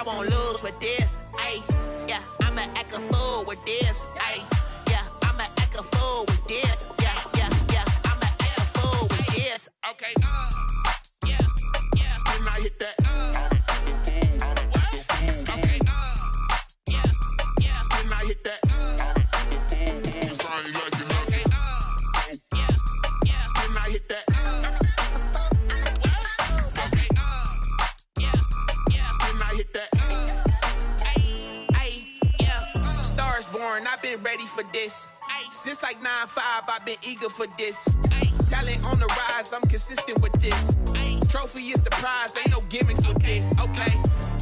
won't lose with this. Ay, yeah, I'ma act a fool with this. Ay, yeah, I'ma act a fool with this. Yeah, yeah, yeah, I'ma act a fool with this. Okay, yeah, yeah. Then I hit that. Okay, yeah, yeah. Then I hit that. I've been ready for this. Since like 9-5, I've been eager for this. Talent on the rise, I'm consistent with this. Trophy is the prize, ain't no gimmicks with this. Okay,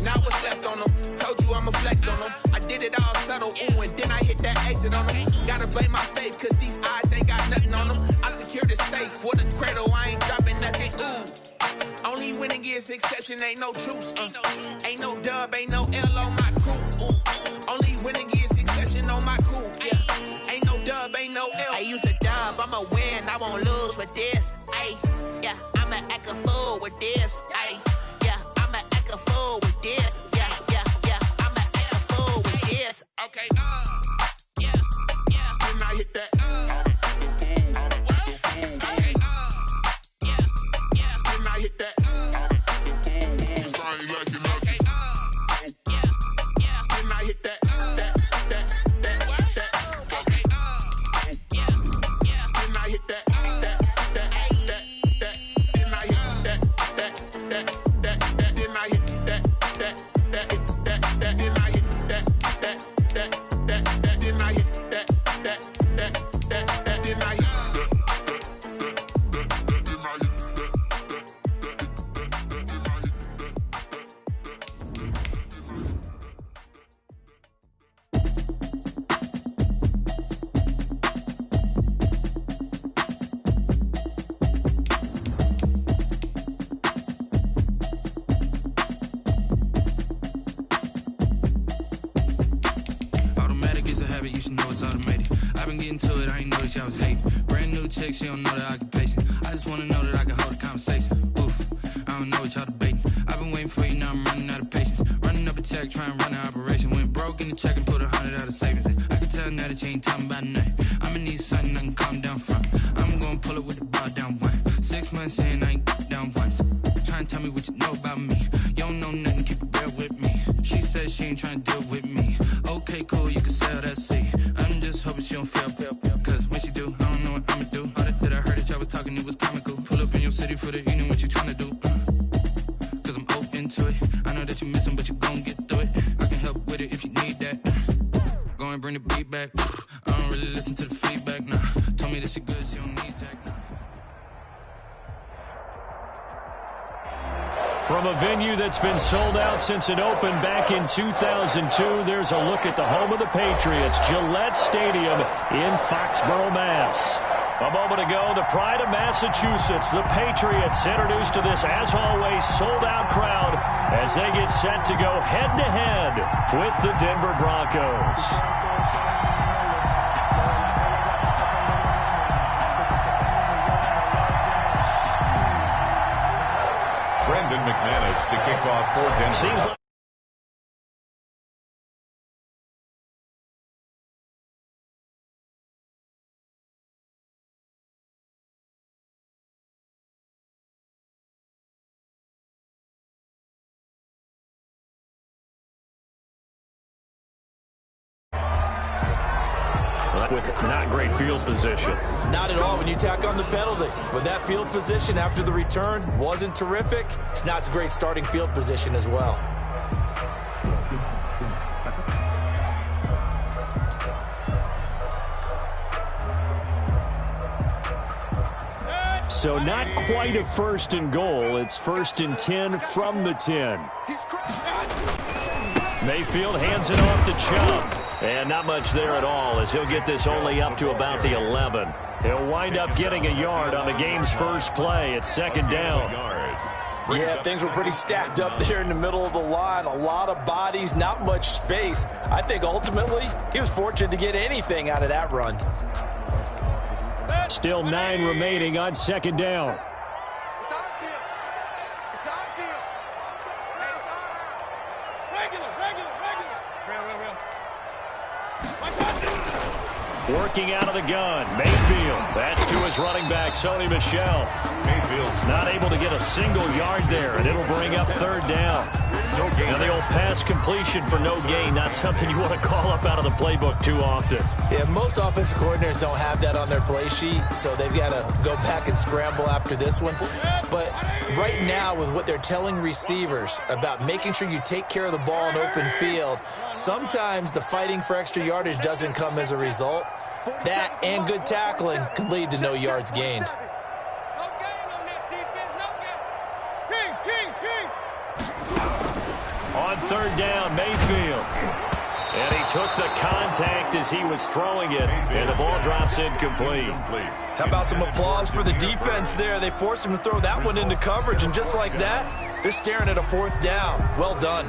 now what's left on them? Told you I'ma flex on them. I did it all subtle, ooh, and then I hit that exit on them. Gotta blame my faith, cause these odds ain't got nothing on them. I secured the safe for the cradle, I ain't dropping nothing, ooh. Only winning is exception, ain't no truce. Ain't no dub, ain't no L on my crew, ooh. Only winning is exception on my cool, yeah. Ain't no dub, ain't no L. I use a dub, I'ma win, I won't lose with this. Ay, yeah, I'ma act a fool with this. Ay, yeah, I'ma act a fool with this. Yeah, yeah, yeah, I'ma act a fool with this. Okay, yeah, yeah. Then I hit that. Okay, yeah, yeah. Then I hit that. Sorry, like you know. Okay, yeah, yeah. Then I hit that. She don't know the occupation. I just wanna know that I can hold a conversation. Oof, I don't know what y'all debating. I've been waiting for you, now I'm running out of patience. Running up a check, trying to run an operation. Went broke in the check and put 100 out of savings in. I can tell now that you ain't talking about nothing. I'ma need something I can calm down from. I'm gonna pull it with the bar down one. 6 months in, I ain't down once. Trying to tell me what you know about me. You don't know nothing, keep it real with me. She says she ain't trying to deal with me. Okay, cool, you can sell that seat. I'm just hoping she don't feel. Cause when she do, I don't know what I'ma do. That I heard that y'all was talking, it was comical. Pull up in your city for the evening, what you tryna do? Cause I'm open to it. I know that you miss him, but you gon' get through it. I can help with it if you need that. Go and bring the beat back. I don't really listen to the feedback, nah. Told me that she good, she don't need Jack, nah. From a venue that's been sold out since it opened back in 2002, there's a look at the home of the Patriots, Gillette Stadium in Foxborough, Mass. A moment ago, the pride of Massachusetts, the Patriots, introduced to this, as always, sold-out crowd as they get set to go head-to-head with the Denver Broncos. Brendan McManus to kick off for Denver. Seems like with not great field position. Not at all when you tack on the penalty. With that field position after the return wasn't terrific, it's not a great starting field position as well. So not quite a first and goal. It's 1st and 10 from the 10. Mayfield hands it off to Chubb. And not much there at all as he'll get this only up to about the 11. He'll wind up getting a yard on the game's first play. It's 2nd down. Yeah, things were pretty stacked up there in the middle of the line. A lot of bodies, not much space. I think ultimately he was fortunate to get anything out of that run. Still 9 remaining on 2nd down. Working out of the gun, Mayfield. That's to his running back, Sony Michel. Mayfield's Not able to get a single yard there, and it'll bring up third down. no gain. Now the old pass completion for no gain, not something you want to call up out of the playbook too often. Yeah, most offensive coordinators don't have that on their play sheet, so they've got to go back and scramble after this one. But right now, with what they're telling receivers about making sure you take care of the ball in open field, sometimes the fighting for extra yardage doesn't come as a result. That and good tackling can lead to no yards gained. On third down, Mayfield. And he took the contact as he was throwing it, and the ball drops incomplete. How about some applause for the defense there? They forced him to throw that one into coverage, and just like that, they're staring at a fourth down. Well done.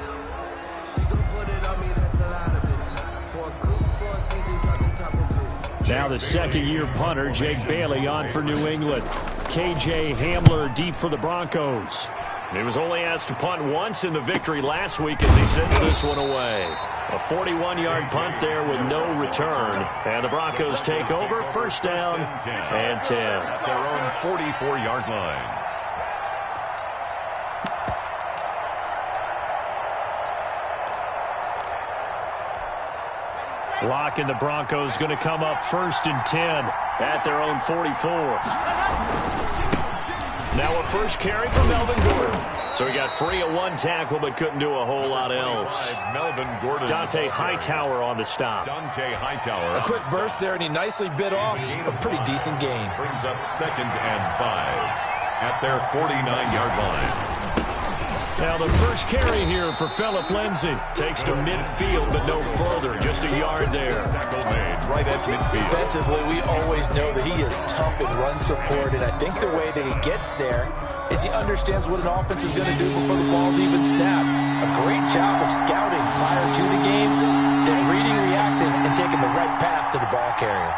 Now the second-year punter, Jake Bailey, on for New England. K.J. Hamler deep for the Broncos. He was only asked to punt once in the victory last week as he sends this one away. A 41-yard punt there with no return. And the Broncos take over, first down and 10. Their own 44-yard line. Locke and the Broncos going to come up first and 10 at their own 44. Now a first carry from Melvin Gordon. So he got free of one tackle but couldn't do a whole lot else. Melvin Gordon. Dante Hightower on the stop. Dante Hightower. A quick burst there, and he nicely bit off a pretty decent gain. Brings up 2nd and 5 at their 49-yard line. Now the first carry here for Phillip Lindsay. Takes to midfield, but no further. Just a yard there. Tackle made right at midfield. Defensively, we always know that he is tough in run support, and I think the way that he gets there is he understands what an offense is going to do before the ball's even snapped. A great job of scouting prior to the game, then reading, reacting, and taking the right path to the ball carrier.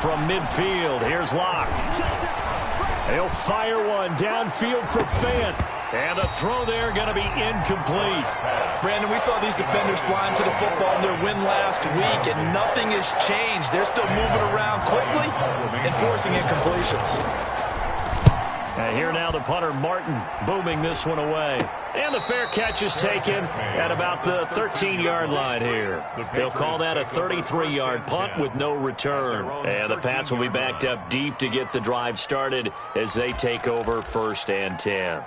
From midfield, here's Locke. He'll fire one downfield for Fant. And a throw there going to be incomplete. Brandon, we saw these defenders flying to the football in their win last week, and nothing has changed. They're still moving around quickly and forcing incompletions. And here now the punter, Martin, booming this one away. And the fair catch is taken at about the 13-yard line here. They'll call that a 33-yard punt with no return. And the Pats will be backed up deep to get the drive started as they take over first and 10.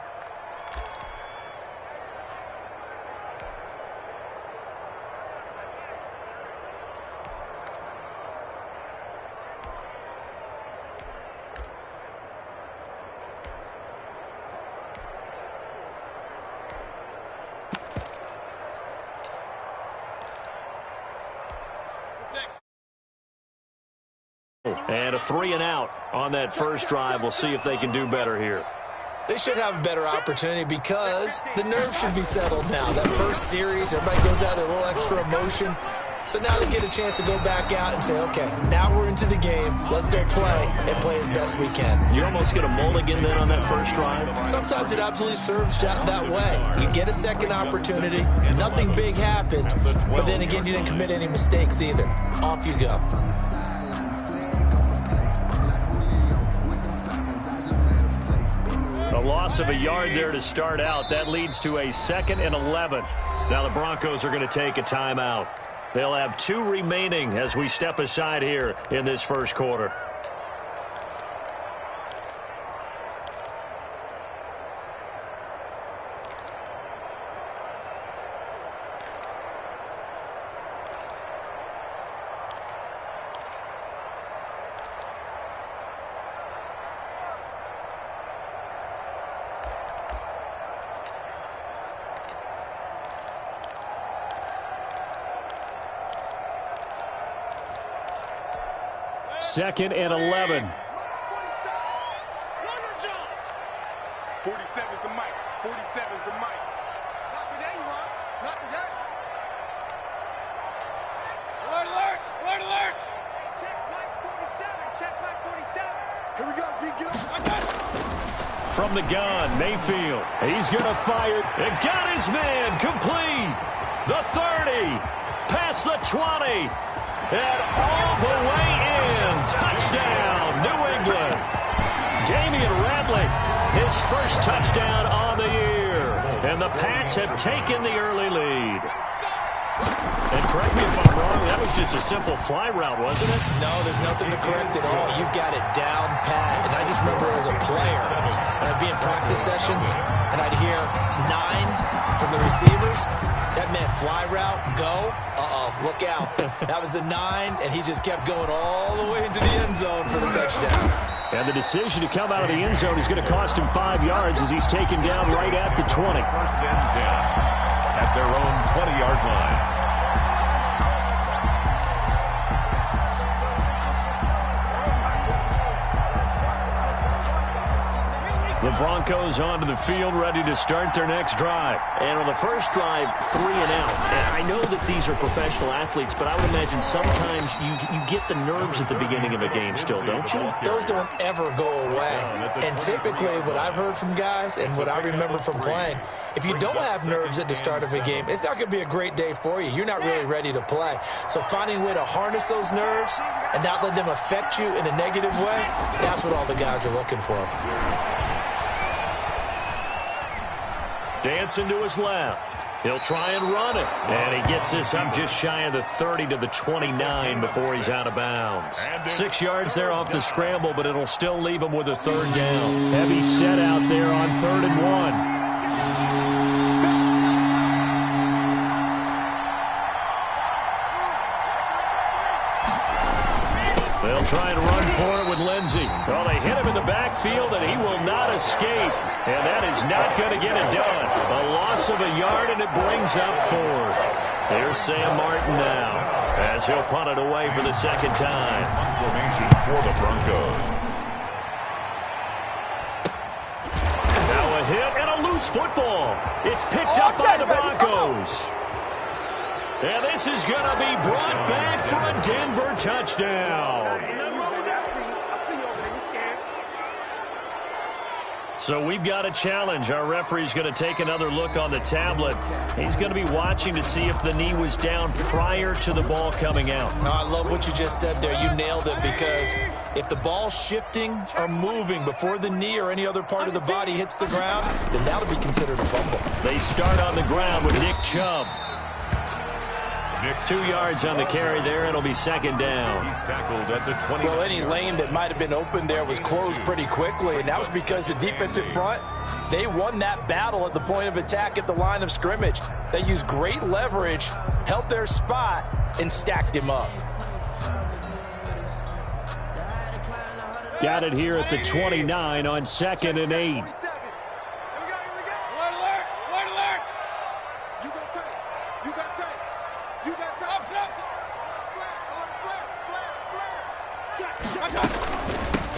And a 3-and-out on that first drive. We'll see if they can do better here. They should have a better opportunity because the nerves should be settled now. That first series, everybody goes out with a little extra emotion. So now they get a chance to go back out and say, okay, now we're into the game. Let's go play and play as best we can. You almost get a mulligan then on that first drive? Sometimes it absolutely serves that way. You get a second opportunity. Nothing big happened. But then again, you didn't commit any mistakes either. Off you go. A loss of a yard there to start out. That leads to a 2nd and 11. Now the Broncos are going to take a timeout. They'll have 2 remaining as we step aside here in this first quarter. Second and 11. 47 is the mic. 47 is the mic. Not today, you are. Not today. Alert, alert. Alert, alert. Check mic 47. Check mic 47. Here we go, D. Get up. from the gun. Mayfield, he's going to fire. And got his man complete. The 30, past the 20, and all the way in. Touchdown, New England. Damian Radley, his first touchdown on the year. And the Pats have taken the early lead. And correct me if I'm wrong, that was just a simple fly route, wasn't it? No, there's nothing to correct at all. You've got it down pat. And I just remember as a player, and I'd be in practice sessions, and I'd hear 9 from the receivers. That meant fly route, go. Look out. That was the 9, and he just kept going all the way into the end zone for the touchdown. And the decision to come out of the end zone is going to cost him 5 yards as he's taken down right at the 20. First and 10 at their own 20-yard line. The Broncos onto the field, ready to start their next drive. And on the first drive, 3 and out. And I know that these are professional athletes, but I would imagine sometimes you get the nerves at the beginning of a game still, don't you? Those don't ever go away. And typically what I've heard from guys and what I remember from playing, if you don't have nerves at the start of a game, it's not going to be a great day for you. You're not really ready to play. So finding a way to harness those nerves and not let them affect you in a negative way, that's what all the guys are looking for. Dancing to his left. He'll try and run it. And he gets this up just shy of the 30 to the 29 before he's out of bounds. 6 yards there off the scramble, but it'll still leave him with a third down. Heavy set out there on 3rd and 1. They'll try and run for it with Lindsey. Well, they hit him in the backfield, and he will not escape. And that is not going to get it done. A loss of a yard, and it brings up 4th. Here's Sam Martin now, as he'll punt it away for the second time. Formation for the Broncos. Now a hit and a loose football. It's picked up by the Broncos. And this is going to be brought back for a Denver touchdown. So we've got a challenge. Our referee's going to take another look on the tablet. He's going to be watching to see if the knee was down prior to the ball coming out. No, I love what you just said there. You nailed it, because if the ball's shifting or moving before the knee or any other part of the body hits the ground, then that'll be considered a fumble. They start on the ground with Nick Chubb. 2 yards on the carry there. It'll be second down. He's tackled at the 20. Well, any lane that might have been open there was closed pretty quickly, and that was because the defensive front, they won that battle at the point of attack at the line of scrimmage. They used great leverage, held their spot, and stacked him up. Got it here at the 29 on 2nd and 8.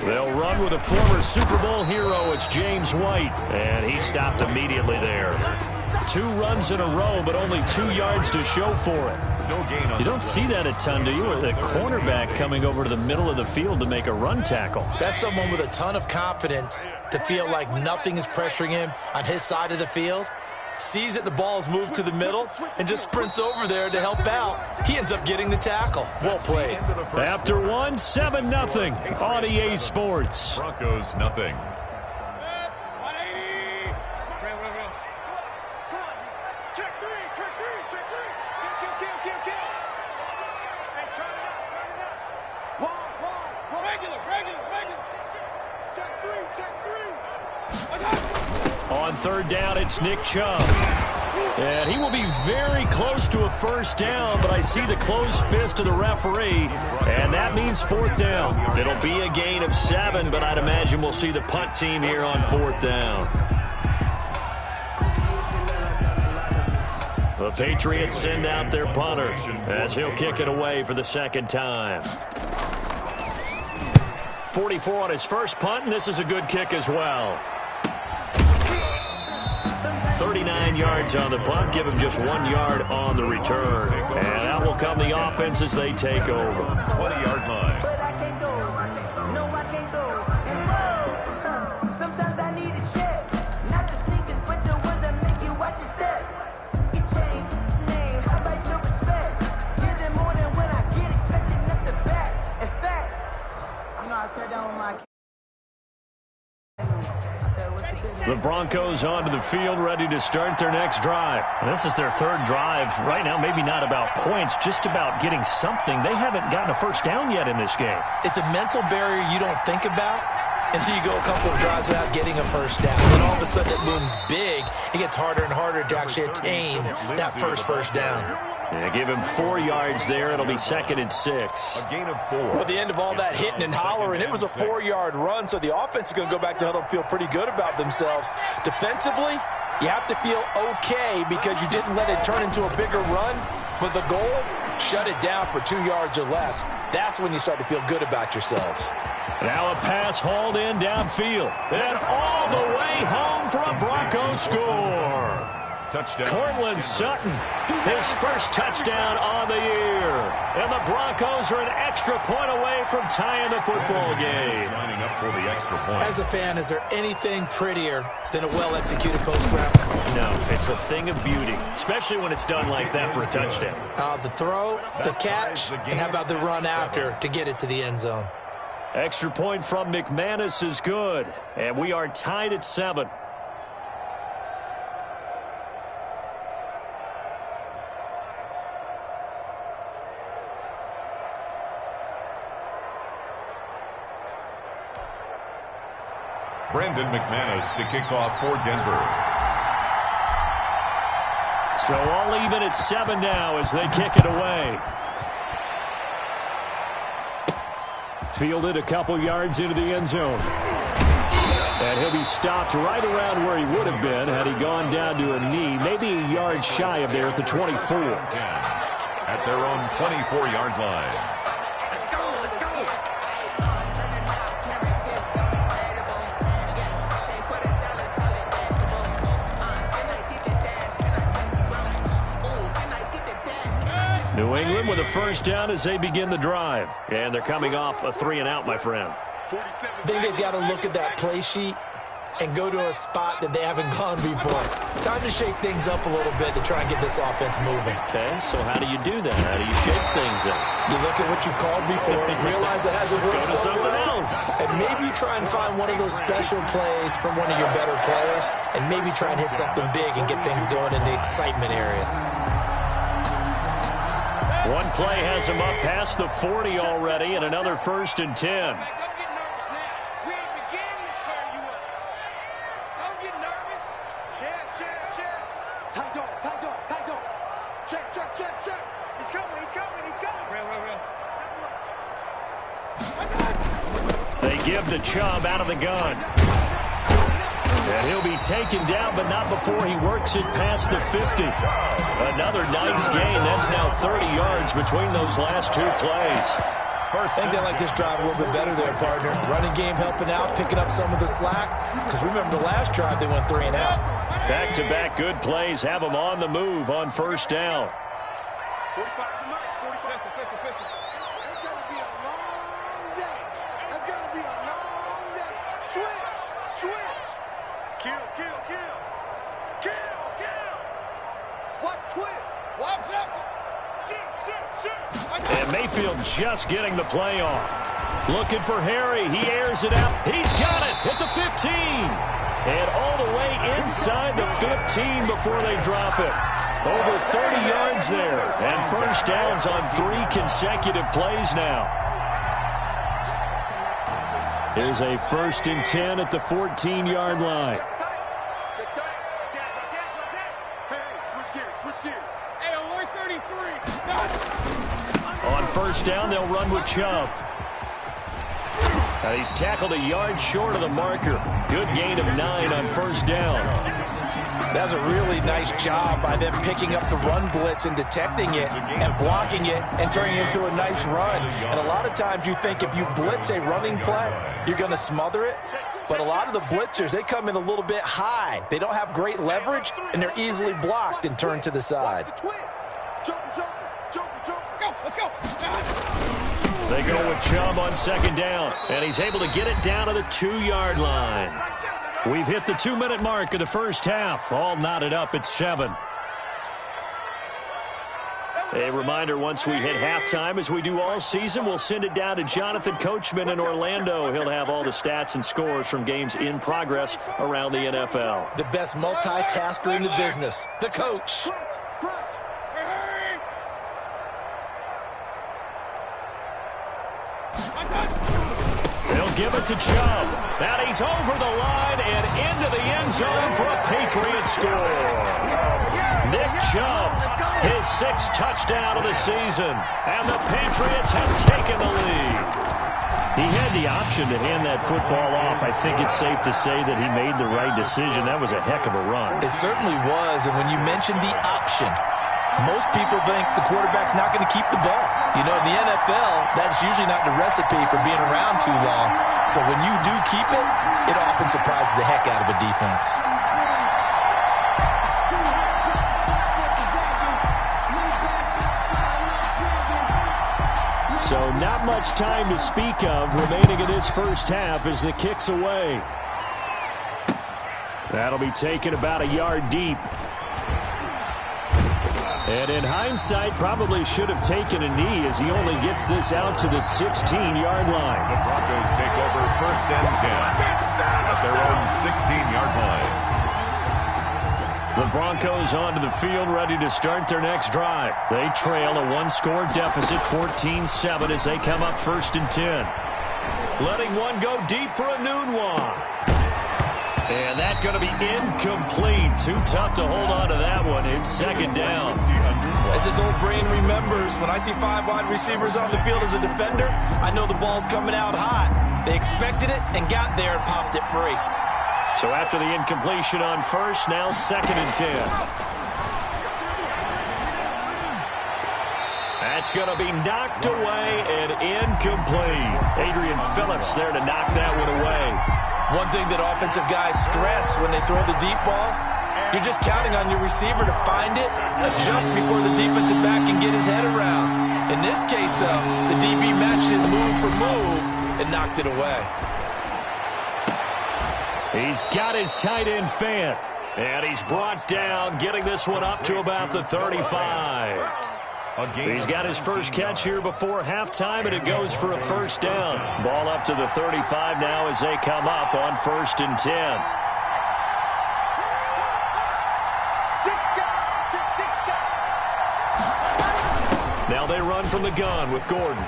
They'll run with a former Super Bowl hero. It's James White, and he stopped immediately there. 2 runs in a row, but only 2 yards to show for it. You don't see that a ton, do you? With a cornerback coming over to the middle of the field to make a run tackle. That's someone with a ton of confidence to feel like nothing is pressuring him on his side of the field. Sees that the ball's moved to the middle and just sprints over there to help out. He ends up getting the tackle. Well played. After 1, 7-0 on EA Sports. Broncos nothing. On 3rd down, it's Nick Chubb. And he will be very close to a first down, but I see the closed fist of the referee, and that means 4th down. It'll be a gain of 7, but I'd imagine we'll see the punt team here on 4th down. The Patriots send out their punter as he'll kick it away for the second time. 44 on his first punt, and this is a good kick as well. 39 yards on the punt, give him just 1 yard on the return. And that will come the offense as they take over. 20-yard line. But I can't go, no, I can't go. And sometimes I need a The Broncos onto the field, ready to start their next drive. This is their third drive. Right now, maybe not about points, just about getting something. They haven't gotten a first down yet in this game. It's a mental barrier you don't think about until you go a couple of drives without getting a first down. Then all of a sudden it looms big. It gets harder and harder to actually attain that first down. Yeah, give him 4 yards there. It'll be 2nd and 6. A gain of 4. Well, at the end of all that hitting and hollering, it was a 4-yard run, so the offense is going to go back to the huddle and feel pretty good about themselves. Defensively, you have to feel okay because you didn't let it turn into a bigger run, but the goal, shut it down for 2 yards or less. That's when you start to feel good about yourselves. Now a pass hauled in downfield. And all the way home for a Broncos score. Touchdown. Cortland Sutton, his first touchdown on the year. And the Broncos are an extra point away from tying the football game. Lining up for the extra point. As a fan, is there anything prettier than a well-executed post-grab? No, it's a thing of beauty, especially when it's done like that for a touchdown. The throw, the catch, and how about the run after to get it to the end zone? Extra point from McManus is good, and we are tied at 7. Brendan McManus to kick off for Denver. So all even at 7 now as they kick it away. Fielded a couple yards into the end zone. And he'll be stopped right around where he would have been had he gone down to a knee, maybe a yard shy of there at the 24. At their own 24-yard line. New England with a first down as they begin the drive. And they're coming off a 3-and-out, my friend. I think they've got to look at that play sheet and go to a spot that they haven't gone before. Time to shake things up a little bit to try and get this offense moving. Okay, so how do you do that? How do you shake things up? You look at what you've called before, realize it hasn't worked Go to something else. And maybe try and find one of those special plays from one of your better players, and maybe try and hit something big and get things going in the excitement area. One play has him up past the 40 already, and another 1st and 10. They give the Chubb out of the gun. And he'll be taken down, but not before he works it past the 50. Another nice gain. That's now 30 yards between those last 2 plays. I think they like this drive a little bit better there, partner. Running game helping out, picking up some of the slack. Because remember the last drive, they went 3-and-out. Back-to-back good plays have them on the move on first down. 45 to 45 to 50, 50. That's going to be a long day. That's going to be a long day. Switch. Kill. Watch twist. Watch nothing. Shoot. And Mayfield just getting the play off. Looking for Harry. He airs it out. He's got it at the 15. And all the way inside the 15 before they drop it. Over 30 yards there. And first downs on 3 consecutive plays now. Here's a 1st and 10 at the 14-yard line. On first down, they'll run with Chubb. Now he's tackled a yard short of the marker. Good gain of 9 on first down. That's a really nice job by them picking up the run blitz and detecting it and blocking it and turning it into a nice run. And a lot of times you think if you blitz a running play, you're going to smother it. But a lot of the blitzers, they come in a little bit high. They don't have great leverage, and they're easily blocked and turned to the side. They go with Chubb on second down, and he's able to get it down to the 2-yard line. We've hit the 2-minute mark of the first half. All knotted up at 7. A reminder, once we hit halftime, as we do all season, we'll send it down to Jonathan Coachman in Orlando. He'll have all the stats and scores from games in progress around the NFL. The best multitasker in the business, the coach. He'll give it to Chubb. That he's over the line and into the end zone for a Patriots score. Nick Chubb, his 6th touchdown of the season, and the Patriots have taken the lead. He had the option to hand that football off. I think it's safe to say that he made the right decision. That was a heck of a run. It certainly was, and when you mentioned the option, most people think the quarterback's not going to keep the ball. You know, in the NFL, that's usually not the recipe for being around too long. So when you do keep it, it often surprises the heck out of a defense. So not much time to speak of remaining in this first half as the kick's away. That'll be taken about a yard deep. And in hindsight, probably should have taken a knee as he only gets this out to the 16-yard line. The Broncos take over 1st and 10 at their own 16-yard line. The Broncos onto the field ready to start their next drive. They trail a 1-score deficit, 14-7 as they come up 1st and 10. Letting one go deep for a noon one. And that's going to be incomplete. Too tough to hold on to that one. It's 2nd down. As his old brain remembers, when I see 5 wide receivers on the field as a defender, I know the ball's coming out hot. They expected it and got there and popped it free. So after the incompletion on 1st, now 2nd and 10. That's going to be knocked away and incomplete. Adrian Phillips there to knock that one away. One thing that offensive guys stress when they throw the deep ball, you're just counting on your receiver to find it, adjust before the defensive back can get his head around. In this case, though, the DB matched it move for move and knocked it away. He's got his tight end fan, and he's brought down, getting this one up to about the 35. He's got his first catch here before halftime, and it goes for a 1st down. Ball up to the 35 now as they come up on 1st and 10. Now they run from the gun with Gordon.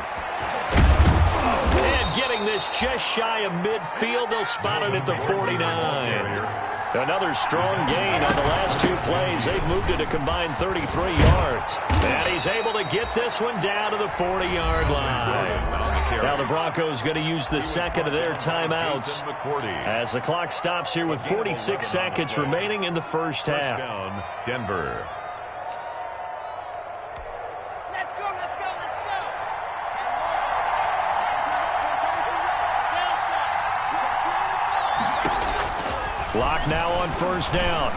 And getting this just shy of midfield, they'll spot it at the 49. Another strong gain on the last 2 plays. They've moved it a combined 33 yards. And he's able to get this one down to the 40-yard line. Now the Broncos going to use the 2nd of their timeouts as the clock stops here with 46 seconds remaining in the first half. Down, Denver. Let's go, let's go, let's go. Block now on 1st down.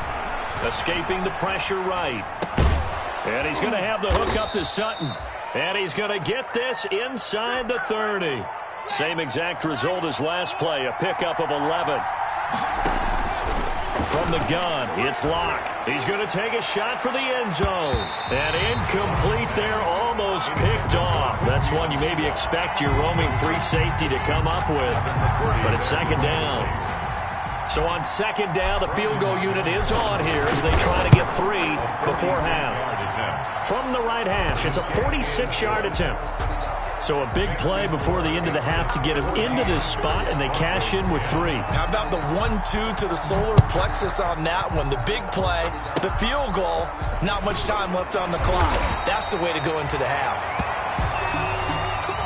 Escaping the pressure right. And he's going to have the hook up to Sutton. And he's going to get this inside the 30. Same exact result as last play, a pickup of 11. From the gun, it's Locke. He's going to take a shot for the end zone. And incomplete there, almost picked off. That's one you maybe expect your roaming free safety to come up with. But it's 2nd down. So on 2nd down, the field goal unit is on here as they try to get 3 before half. From the right hash, it's a 46-yard attempt. So a big play before the end of the half to get him into this spot, and they cash in with 3. How about the 1-2 to the solar plexus on that one? The big play, the field goal, not much time left on the clock. That's the way to go into the half.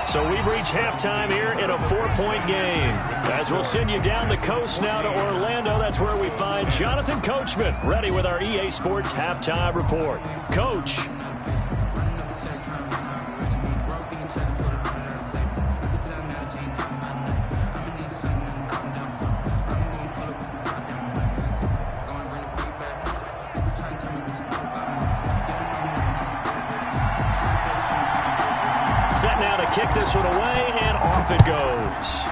So we've reached halftime here in a 4-point game. As we'll send you down the coast now to Orlando, that's where we find Jonathan Coachman, ready with our EA Sports Halftime Report. Coach. Set now to kick this one away, and off it goes.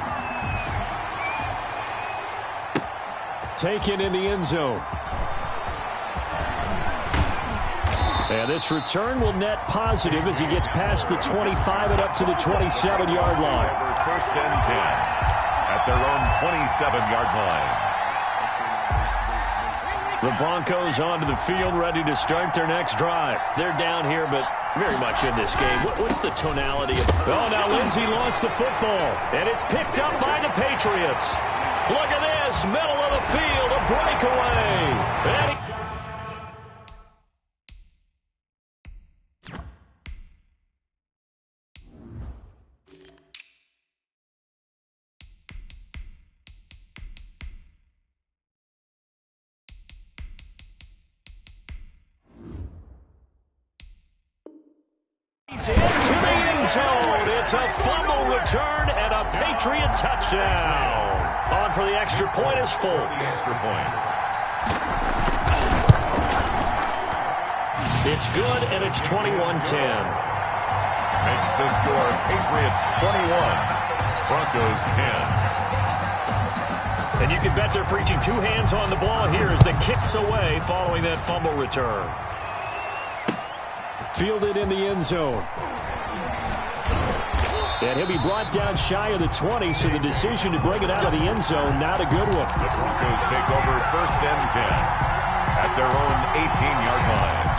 Taken in the end zone. And this return will net positive as he gets past the 25 and up to the 27-yard line. First and 10 at their own 27-yard line. The Broncos onto the field, ready to start their next drive. They're down here, but very much in this game. What's the tonality of... Oh, now Lindsey lost the football, and it's picked up by the Patriots. Look at this, middle of the field, a breakaway. And into the end zone. It's a fumble return and a Patriot touchdown. On for the extra point is Folk. Extra point. It's good, and it's 21-10. Makes the score Patriots 21, Broncos 10. And you can bet they're preaching two hands on the ball here as the kick's away following that fumble return. Fielded in the end zone. And he'll be brought down shy of the 20, so the decision to bring it out of the end zone, not a good one. The Broncos take over first and 10 at their own 18-yard line.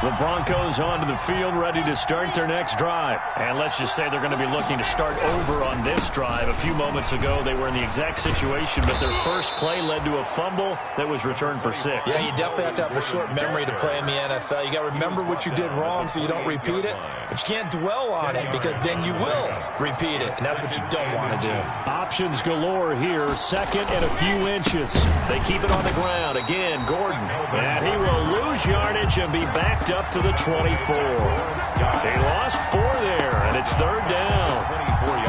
The Broncos onto the field, ready to start their next drive. And let's just say they're going to be looking to start over on this drive. A few moments ago, they were in the exact situation, but their first play led to a fumble that was returned for 6. Yeah, you definitely have to have a short memory to play in the NFL. You got to remember what you did wrong so you don't repeat it, but you can't dwell on it because then you will repeat it, and that's what you don't want to do. Options galore here, second and a few inches. They keep it on the ground. Again, Gordon. And he will lose yardage and be backed up to the 24. They lost 4 there, and it's third down.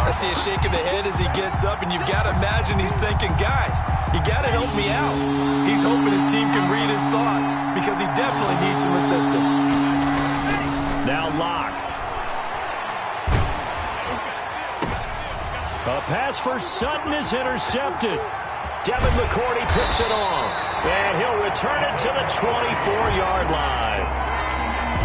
I see a shake of the head as he gets up, and you've got to imagine he's thinking, guys, you got to help me out. He's hoping his team can read his thoughts because he definitely needs some assistance. Now Locke. A pass for Sutton is intercepted. Devin McCourty picks it off, and he'll return it to the 24-yard line.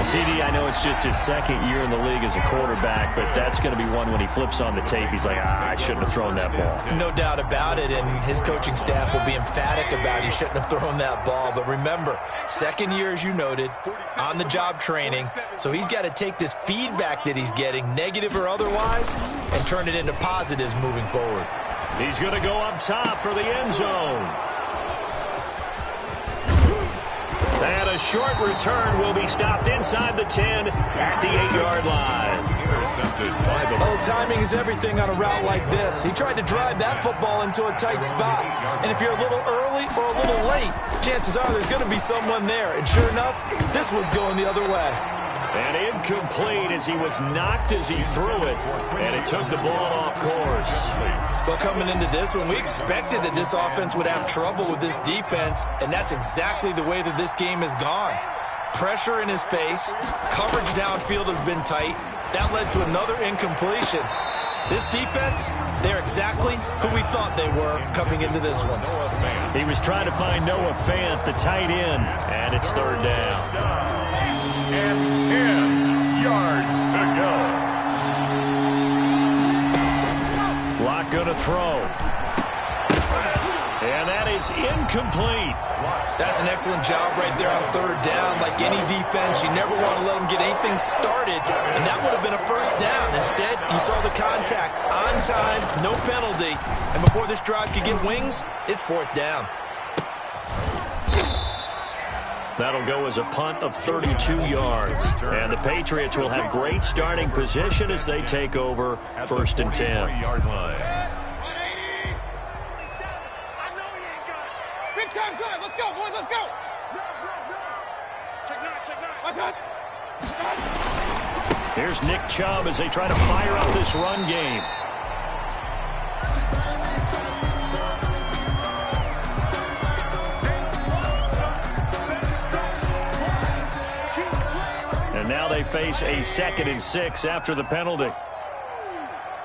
CD, I know it's just his second year in the league as a quarterback, but that's going to be one when he flips on the tape. He's like, I shouldn't have thrown that ball. No doubt about it, and his coaching staff will be emphatic about he shouldn't have thrown that ball. But remember, second year, as you noted, on-the-job training, so he's got to take this feedback that he's getting, negative or otherwise, and turn it into positives moving forward. He's going to go up top for the end zone. And a short return will be stopped inside the 10 at the 8-yard line. Intercepted by the... Oh, timing is everything on a route like this. He tried to drive that football into a tight spot. And if you're a little early or a little late, chances are there's going to be someone there. And sure enough, this one's going the other way. And incomplete as he was knocked as he threw it. And it took the ball off course. But coming into this one, we expected that this offense would have trouble with this defense, and that's exactly the way that this game has gone. Pressure in his face, coverage downfield has been tight. That led to another incompletion. This defense, they're exactly who we thought they were coming into this one. He was trying to find Noah Fant, the tight end, and it's third down. And 10 yards to go. Locke going to throw. And that is incomplete. That's an excellent job right there on third down. Like any defense, you never want to let them get anything started, and that would have been a first down. Instead, you saw the contact on time, no penalty, and before this drive could get wings, it's fourth down. That'll go as a punt of 32 yards. And the Patriots will have great starting position as they take over first and 10. 40-yard line. Big time drive. Let's go, boys. Let's go. Check nine. Here's Nick Chubb as they try to fire up this run game. And now they face a 2nd and 6 after the penalty.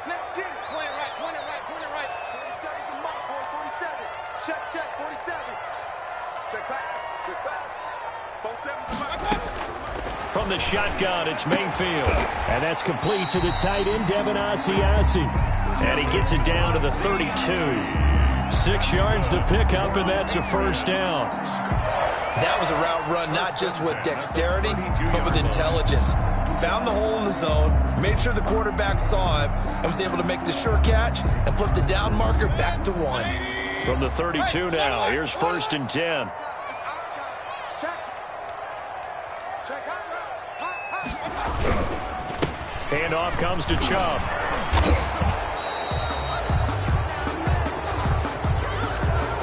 Let's get it. Point it right. 47 to Mike, 47. Check, 47. Check pass. From the shotgun, it's Mayfield. And that's complete to the tight end, Devin Asiasi. And he gets it down to the 32. 6 yards the pickup, and that's a first down. That was a route run not just with dexterity, but with intelligence. Found the hole in the zone, made sure the quarterback saw him, and was able to make the sure catch and flip the down marker back to 1. From the 32 now, here's 1st and 10. Handoff comes to Chubb.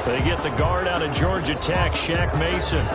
They get the guard out of Georgia Tech, Shaq Mason.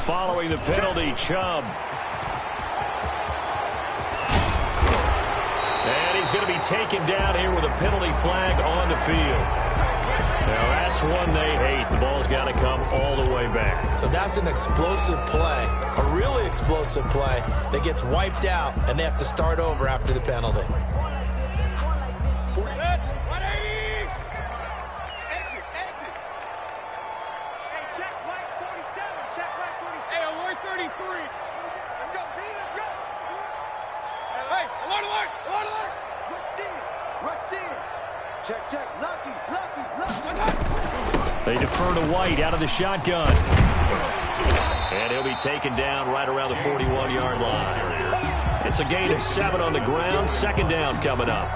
Following the penalty, Chubb. And he's going to be taken down here with a penalty flag on the field. Now that's one they hate. The ball's got to come all the way back. So that's an explosive play, a really explosive play that gets wiped out, and they have to start over after the penalty. They defer to White out of the shotgun. And he'll be taken down right around the 41-yard line. It's a gain of 7 on the ground. 2nd down coming up.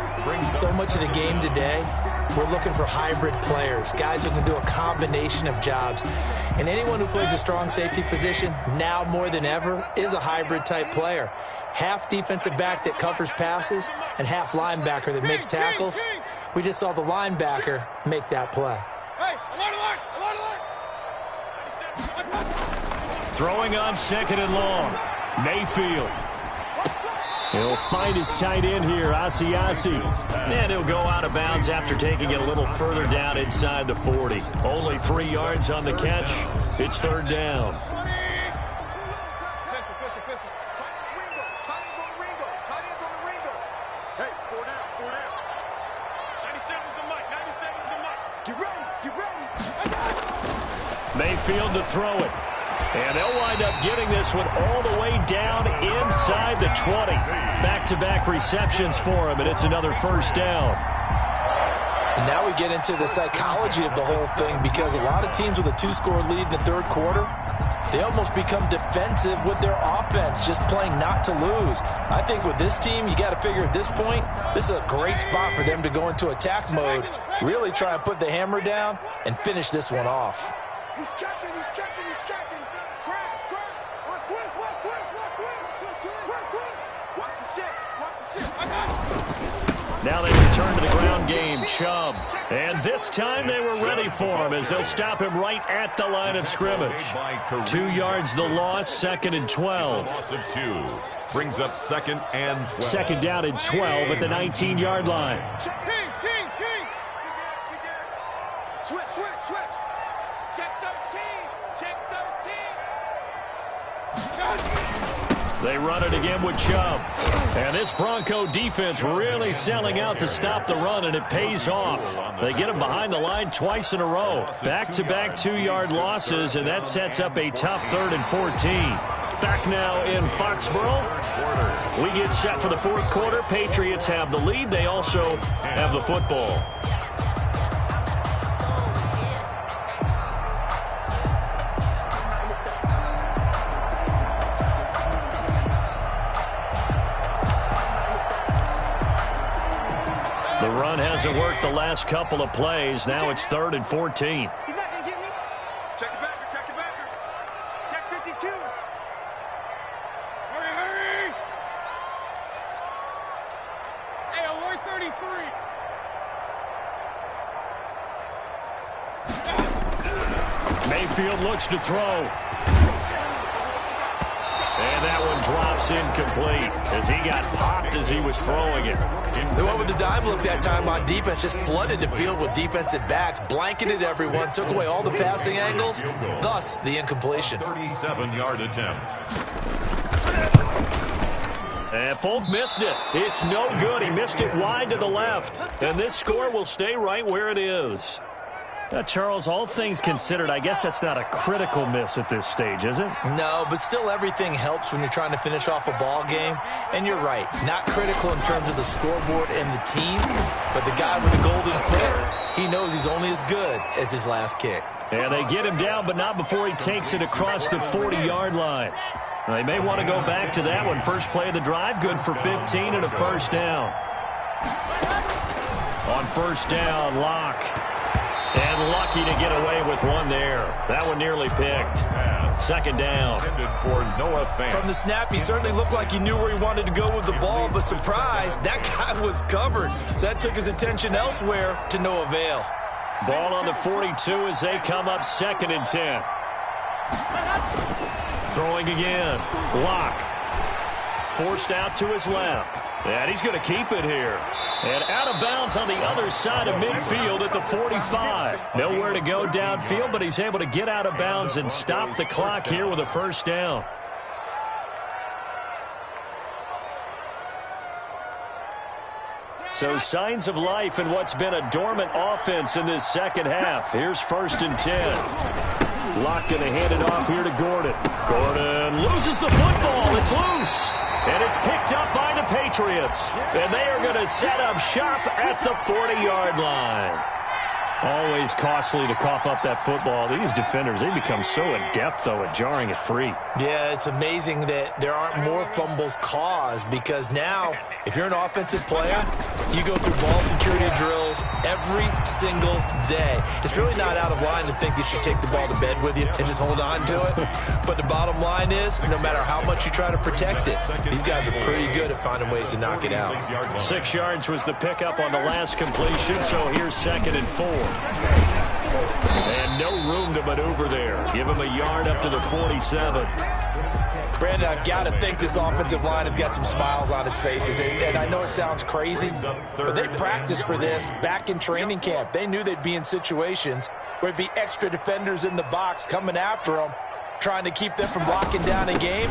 So much of the game today, we're looking for hybrid players, guys who can do a combination of jobs. And anyone who plays a strong safety position, now more than ever, is a hybrid-type player. Half defensive back that covers passes and half linebacker that makes tackles. We just saw the linebacker make that play. Throwing on 2nd and long. Mayfield. He'll find his tight end here, Asiasi. And he'll go out of bounds after taking it a little further down inside the 40. Only 3 yards on the catch. It's 3rd down. Mayfield to throw it. And they'll wind up getting this one all the way down inside the 20. Back-to-back receptions for him, and it's another 1st down. And now we get into the psychology of the whole thing, because a lot of teams with a 2-score lead in the 3rd quarter, they almost become defensive with their offense, just playing not to lose. I think with this team, you got to figure at this point, this is a great spot for them to go into attack mode, really try and put the hammer down and finish this one off. He's checking, he's checking, he's checking. Crash. Watch twist. Watch the shit. Now they return to the ground game. Chubb. And this time they were ready for him as they'll stop him right at the line of scrimmage. 2 yards the loss, 2nd and 12. Loss of 2. Brings up 2nd and 12. 2nd down and 12 at the 19-yard line. King. Switch. Check 13. They run it again with Chubb. And this Bronco defense really selling out to stop the run, and it pays off. They get him behind the line twice in a row. Back-to-back 2-yard losses, and that sets up a tough 3rd and 14. Back now in Foxborough. We get set for the 4th quarter. Patriots have the lead. They also have the football. The run hasn't worked the last couple of plays. Now it's 3rd and 14. He's not going to get me. Check it back. Check 52. Hurry. Hey, alert 33. Mayfield looks to throw. And that one drops incomplete as he got popped as he was throwing it. They went with the dime look that time on defense, just flooded the field with defensive backs, blanketed everyone, took away all the passing angles, thus the incompletion. 37-yard attempt. And Folk missed it. It's no good. He missed it wide to the left. And this score will stay right where it is. Now, Charles, all things considered, I guess that's not a critical miss at this stage, is it? No, but still everything helps when you're trying to finish off a ball game. And you're right, not critical in terms of the scoreboard and the team, but the guy with the golden foot, he knows he's only as good as his last kick. And they get him down, but not before he takes it across the 40-yard line. They may want to go back to that one. First play of the drive, good for 15 and a first down. On first down, Locke. And lucky to get away with one there. That one nearly picked. Second down. From the snap, he certainly looked like he knew where he wanted to go with the ball, but surprise, that guy was covered. So that took his attention elsewhere to no avail. Ball on the 42 as they come up 2nd and 10. Throwing again. Locke. Forced out to his left. And he's going to keep it here. And out of bounds on the other side of midfield at the 45. Nowhere to go downfield, but he's able to get out of bounds and stop the clock here with a first down. So signs of life in what's been a dormant offense in this second half. Here's 1st and 10. Locke going to hand it off here to Gordon. Gordon loses the football. It's loose. And it's picked up by the Patriots. And they are going to set up shop at the 40-yard line. Always costly to cough up that football. These defenders, they become so adept, though, at jarring it free. Yeah, it's amazing that there aren't more fumbles caused because now, if you're an offensive player, you go through ball security drills every single day. It's really not out of line to think you should take the ball to bed with you and just hold on to it. But the bottom line is, no matter how much you try to protect it, these guys are pretty good at finding ways to knock it out. 6 yards was the pickup on the last completion, so here's 2nd and 4. And no room to maneuver there. Give him a yard up to the 47. Brandon, I've got to think this offensive line has got some smiles on its faces. And I know it sounds crazy, but they practiced for this back in training camp. They knew they'd be in situations where there'd be extra defenders in the box coming after them, trying to keep them from blocking down a game.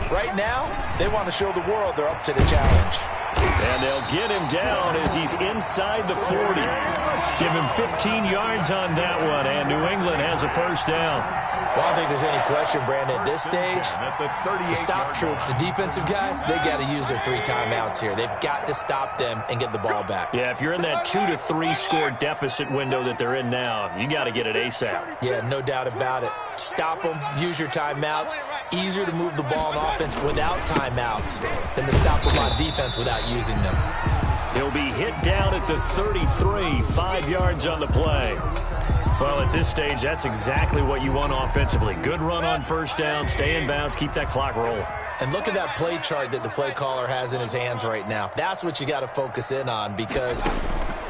Right now, they want to show the world they're up to the challenge. And they'll get him down as he's inside the 40. Give him 15 yards on that one, and New England has a first down. Well, I don't think there's any question, Brandon, at this stage, the stop troops, the defensive guys, they got to use their 3 timeouts here. They've got to stop them and get the ball back. Yeah, if you're in that 2 to 3 score deficit window that they're in now, you got to get it ASAP. Yeah, no doubt about it. Stop them, use your timeouts. Easier to move the ball on offense without timeouts than to stop them on defense without using them. He'll be hit down at the 33, 5 yards on the play. Well, at this stage, that's exactly what you want offensively. Good run on first down, stay in bounds, keep that clock rolling. And look at that play chart that the play caller has in his hands right now. That's what you got to focus in on because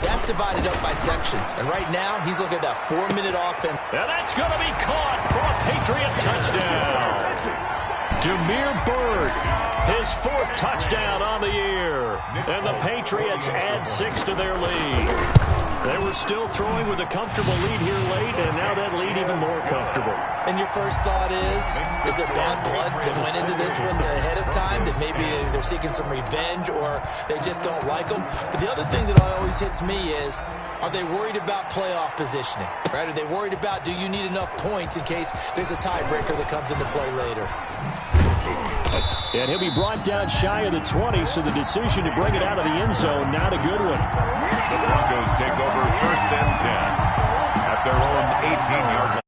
that's divided up by sections. And right now, he's looking at that 4-minute offense. And that's going to be caught for a Patriot touchdown. Demir Bird, his 4th touchdown on the year. And the Patriots add 6 to their lead. They were still throwing with a comfortable lead here late, and now that lead even more comfortable. And your first thought is there bad blood that went into this one ahead of time, that maybe they're seeking some revenge or they just don't like them? But the other thing that always hits me is, are they worried about playoff positioning? Right? Are they worried about, do you need enough points in case there's a tiebreaker that comes into play later? And he'll be brought down shy of the 20, so the decision to bring it out of the end zone, not a good one. The Broncos take over 1st and 10 at their own 18-yard line.